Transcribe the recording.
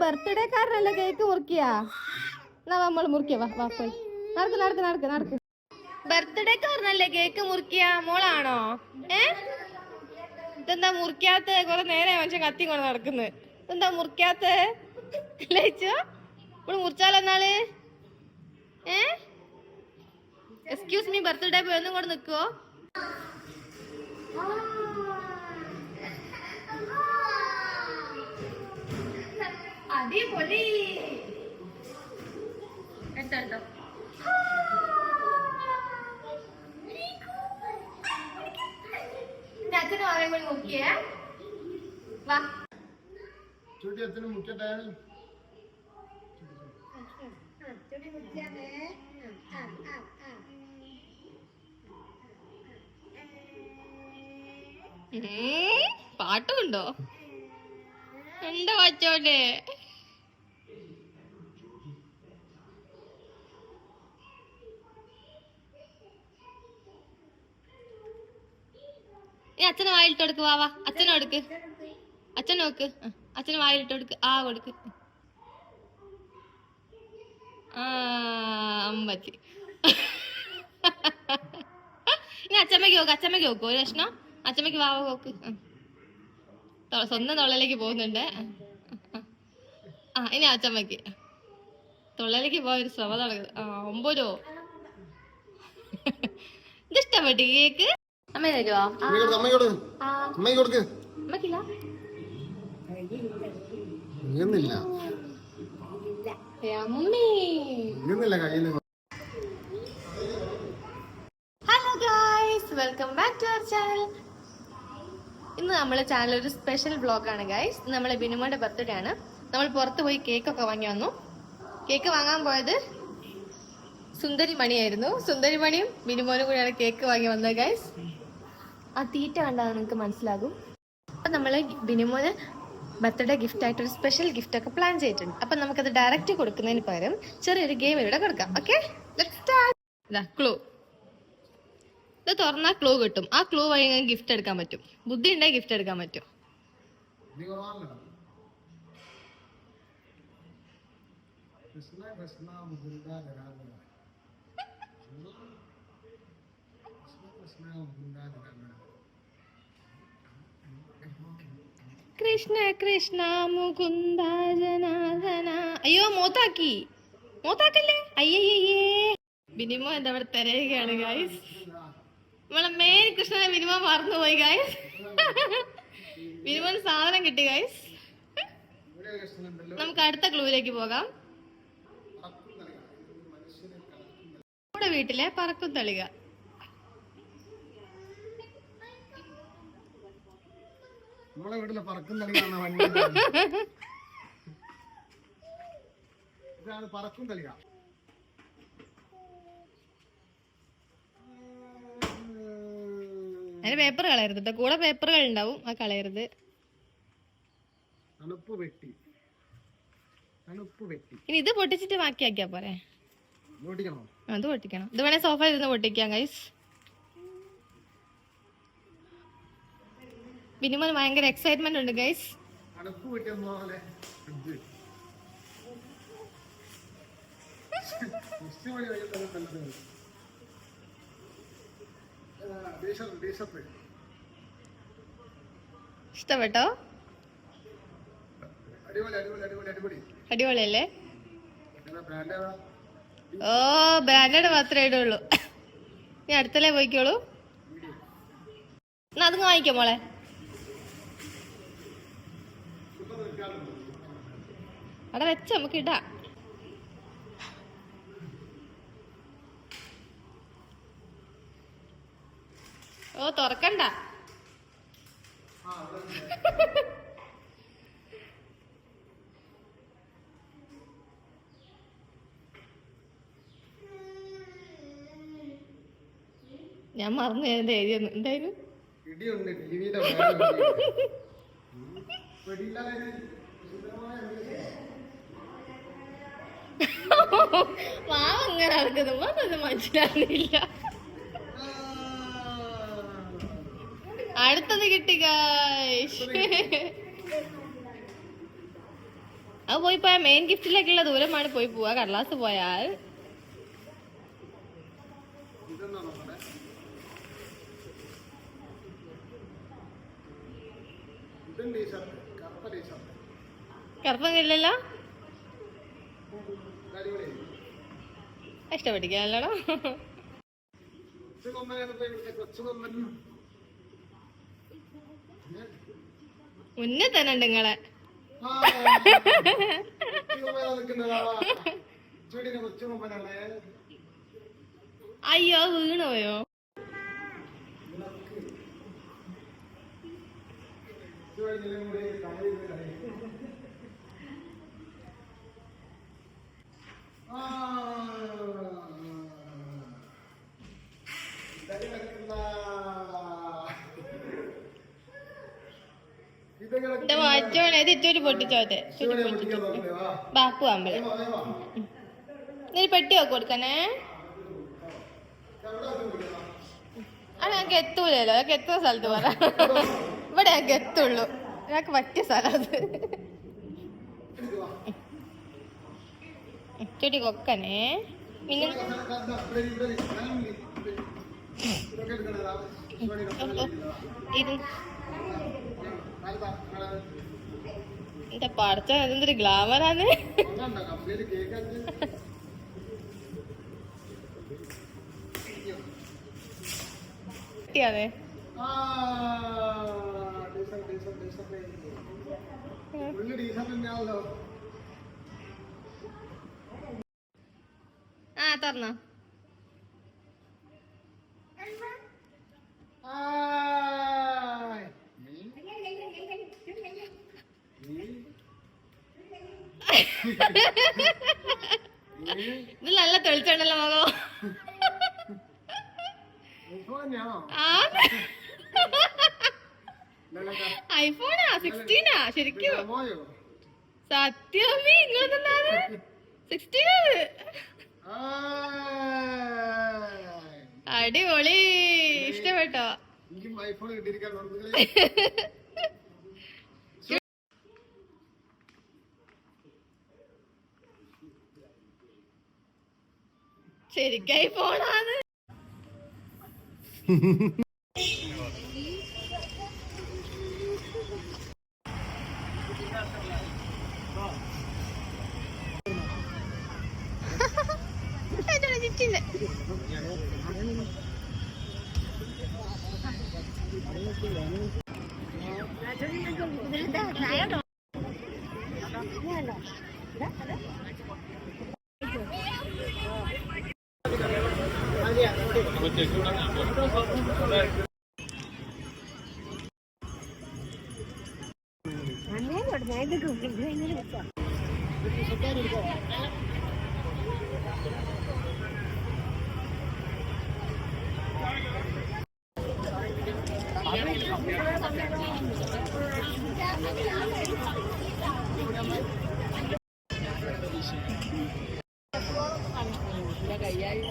ബർത്ത്ഡേക്കാരനല്ലേ cake മുറിക്കിയാ? എന്നാ നമ്മൾ മുറിക്കുക. വാ വാ പോയി നടക്ക് നടക്ക് നടക്ക് നടക്ക്. ബർത്ത്ഡേക്കാരനല്ലേ കേക്ക് മുറിക്കിയ? മോളാണോ? ഇതെന്താ മുറിക്കാത്ത? കുറെ നേരെ മനുഷ്യൻ കത്തി കൊണ്ട് നടക്കുന്നത്. ഇതെന്താ മുറിക്കാത്ത? ലയിച്ചോ ഇവിടെ മുറിച്ചാലോ എന്നാള്? എക്സ്ക്യൂസ് മീ, ബർത്ത്ഡേ പോയി ഒന്നും കൂടെ നിക്കുവോ? അടിപൊളി. എടുത്തോ. അച്ഛനും ആരെയും കൂടി നോക്കിയേ. വാ ചൂട്ടി അച്ഛനും മുക്കട്ടെ. പാട്ടുണ്ടോ എന്റെ വച്ചോട്ടെ? അച്ഛന് വായിലിട്ട് കൊടുക്ക്. വാ വാ അച്ഛനും കൊടുക്ക്. അച്ഛൻ നോക്ക്. അച്ഛന് വായിലിട്ട് കൊടുക്ക്. ആ കൊടുക്ക്. അമ്മച്ചി. ഇനി അച്ഛമ്മക്ക് നോക്ക്. അച്ഛമ്മക്ക് നോക്കൂ ഒരു കഷ്ണം. അച്ഛമ്മക്ക് വാവ നോക്ക്. സ്വന്തം തൊള്ളയിലേക്ക് പോകുന്നുണ്ട്. ഇനി അച്ഛമ്മക്ക് തൊള്ളയിലേക്ക് പോയൊരു ശ്രമ നടക്കുന്നത്. ഒമ്പതോ ഇതിഷ്ടപ്പെട്ടു കേക്ക്? അമ്മ തരുവോ? അമ്മക്കില്ല. Hello guys, welcome back to our channel. ഇന്ന് നമ്മളെ ചാനൽ ഒരു സ്പെഷ്യൽ വ്ളോഗാണ് ഗൈസ്. നമ്മളെ ബിനുമോന്റെ ബർത്ത്ഡേ ആണ്. നമ്മൾ പുറത്ത് പോയി കേക്കൊക്കെ വാങ്ങി വന്നു. കേക്ക് വാങ്ങാൻ പോയത് സുന്ദരി മണിയായിരുന്നു. സുന്ദരി മണിയും ബിനുമോനും കൂടിയാണ് കേക്ക് വാങ്ങി വന്നത് ഗൈസ്. ആ തീറ്റ കണ്ടാൽ നിങ്ങൾക്ക് മനസ്സിലാകും. അപ്പം നമ്മൾ ബിനുമോന് ബർത്ത്ഡേ ഗിഫ്റ്റ് ആയിട്ട് ഒരു സ്പെഷ്യൽ ഗിഫ്റ്റ് ഒക്കെ പ്ലാൻ ചെയ്തിട്ടുണ്ട്. അപ്പം നമുക്കത് ഡയറക്റ്റ് കൊടുക്കുന്നതിന് പകരം ചെറിയൊരു ഗെയിം ഇവിടെ കൊടുക്കാം. Okay, clue. ഇത് തുറന്നാൽ ക്ലൂ കിട്ടും. ആ ക്ലൂ വഴി ഗിഫ്റ്റ് എടുക്കാൻ പറ്റും. ബുദ്ധി ഉണ്ടെങ്കിൽ ഗിഫ്റ്റ് എടുക്കാൻ പറ്റും. കൃഷ്ണ കൃഷ്ണ മുകുന്ദ ജനാർദ്ദന. അയ്യോ മോത്താക്കി. മോത്താക്കല്ലേ. അയ്യയ്യേ. ബിനിമോ എന്താ ഇവിടെ തിരയുകയാണ് ഗൈസ്. നമ്മളെ മെയിൻ കൃഷ്ണനെ ബിനിമോ മറന്നുപോയി ഗൈസ്. ബിനിമോന് സാധനം കിട്ടി ഗൈസ്. നമുക്ക് അടുത്ത ക്ലൂവിലേക്ക് പോകാം. നമ്മുടെ വീട്ടിലെ പറക്കും തളിക. നമ്മളെ വീട്ടിലെ പറക്കും തളിക. അതിന് പേപ്പർ കളയരുത് കേട്ടോ. കൂടെ പേപ്പറുകൾ ഉണ്ടാവും, ആ കളയരുത്. ഇനി ഇത് പൊട്ടിച്ചിട്ട് ബാക്കിയാക്കിയാ പോരെ? അത് പൊട്ടിക്കണം. ഇത് വേണേ സോഫ ഇരുന്ന് പൊട്ടിക്കാം ഗൈസ്. ബിനുമോന് ഭയങ്കര എക്സൈറ്റ്മെന്റ് ഉണ്ട് ഗൈസ്. ഇഷ്ടപ്പെട്ടോ? അടിപൊളിയല്ലേ? ഓ, ബ്രാൻഡഡ് മാത്രമേ ഇടുള്ളൂ. നീ അടുത്തല്ലേ പോയിക്കോളൂ. എന്നാ അതും വാങ്ങിക്കോ മോളെ. അവിടെ വെച്ച നമുക്ക് ഇടാം. ഓ, തുറക്കണ്ട. ഞാൻ മറന്നു എഴുതി എന്തായാലും. പാവം അങ്ങനെ നടക്കുന്നു. അതൊന്നും മനസ്സിലാകുന്നില്ല. അടുത്തത് കിട്ടി ഗൈസ്. അത് പോയി പോയാ മെയിൻ ഗിഫ്റ്റിലേക്കുള്ള ദൂരമാണ് പോയി പോവാ. കടലാസ് പോയാൽ ഇതെന്നാ നോക്കട്ടെ. ഇതും ടീഷർട്ട്, കറുത്ത ടീഷർട്ട്. കറുപ്പൊന്നുമില്ലല്ലോ. അടിപൊളി. ഇഷ്ടപ്പെട്ടിക്കാനല്ലോ. കൊച്ചു കൊമ്പനാണ് ഇപ്പൊ ഇവിടുത്തെ കൊച്ചു കൊമ്പൻ. മുന്നേ തന്നെ ഉണ്ട് നിങ്ങളെ. ആ, കൊച്ചു കൊമ്പനാ നിൽക്കുന്നതാ. ചൂടിന്റെ കൊച്ചു കൊമ്പനാണ്. അയ്യോ വീണോയോ? ചൂടിനെല്ലാം കൂടി കമലിൽ കളി. എന്റെ വാച്ചോണെ ഇത് ഇറ്റൊരു പൊട്ടിച്ചോട്ടെ. ബാപ്പു ആമ്പളെ നീ പെട്ടി ഒക്കെ കൊടുക്കണേ. അത് ഞങ്ങൾക്ക് എത്തൂലല്ലോ. ഞങ്ങൾക്ക് എത്തുന്ന സ്ഥലത്ത് പറ. ഇവിടെ ഞങ്ങൾക്ക് എത്തുള്ളൂ. ഞങ്ങൾക്ക് പറ്റിയ സ്ഥലം അത്. ചുറ്റി കൊക്കണേ. നിങ്ങൾ എന്റെ പഠിച്ച അതെന്തൊരു ഗ്ലാമറാണ്. കിട്ടിയാതെ ആ തുറന്നോ. ഇത് നല്ല തെളിച്ചുണ്ടല്ലോ മകോ. ഐഫോണാ 16 ശരിക്കും. സത്യമേ നിങ്ങളെന്താണ് 16 അടിപൊളി. ഇഷ്ടപ്പെട്ടോ? ശരിക്കും ഐഫോണാണ്. കയ്യായി